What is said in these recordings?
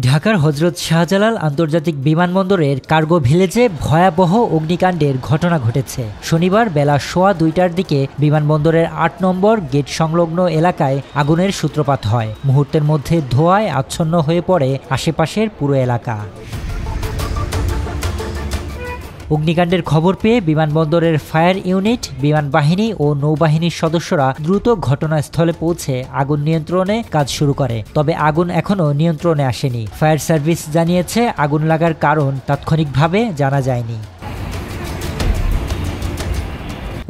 ঢাকার হযরত শাহজালাল আন্তর্জাতিক বিমানবন্দরের কার্গো ভিলেজে ভয়াবহ অগ্নিকাণ্ডের ঘটনা ঘটেছে। শনিবার বেলা 2:15টার দিকে বিমানবন্দরের ৮ নম্বর গেট সংলগ্ন এলাকায় আগুনের সূত্রপাত হয়। মুহূর্তের মধ্যে ধোঁয়ায় আচ্ছন্ন হয়ে পড়ে আশেপাশের পুরো এলাকা। অগ্নিকাণ্ডের খবর পেয়ে বিমানবন্দরের ফায়ার ইউনিট, বিমান বাহিনী ও নৌবাহিনীর সদস্যরা দ্রুত ঘটনাস্থলে পৌঁছে আগুন নিয়ন্ত্রণে কাজ শুরু করে। তবে আগুন এখনও নিয়ন্ত্রণে আসেনি। ফায়ার সার্ভিস জানিয়েছে আগুন লাগার কারণ তাৎক্ষণিকভাবে জানা যায়নি।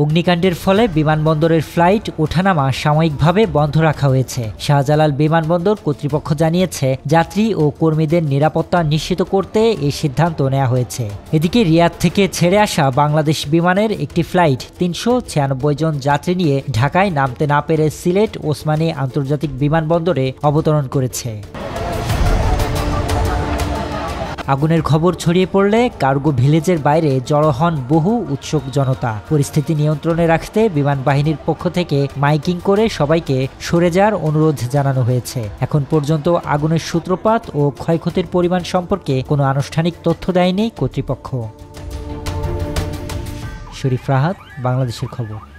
অগ্নিকাণ্ডের ফলে বিমানবন্দরের ফ্লাইট ওঠানামা সাময়িকভাবে বন্ধ রাখা হয়েছে। শাহজালাল বিমানবন্দর কর্তৃপক্ষ জানিয়েছে যাত্রী ও কর্মীদের নিরাপত্তা নিশ্চিত করতে এই সিদ্ধান্ত নেওয়া হয়েছে। এদিকে রিয়াদ থেকে ছেড়ে আসা বাংলাদেশ বিমানের একটি ফ্লাইট ৩৯৬ জন যাত্রী নিয়ে ঢাকায় নামতে না পেরে সিলেট ওসমানী আন্তর্জাতিক বিমানবন্দরে অবতরণ করেছে। আগুনের খবর ছড়িয়ে পড়লে কার্গো ভিলেজের বাইরে জড়ো হন বহু উৎসুক জনতা। পরিস্থিতি নিয়ন্ত্রণে রাখতে বিমান বাহিনীর পক্ষ থেকে মাইকিং করে সবাইকে সরে যাওয়ার অনুরোধ জানানো হয়েছে। এখন পর্যন্ত আগুনের সূত্রপাত ও ক্ষয়ক্ষতির পরিমাণ সম্পর্কে কোনো আনুষ্ঠানিক তথ্য দেয়নি কর্তৃপক্ষ। শরীফ রাহাত, বাংলাদেশের খবর।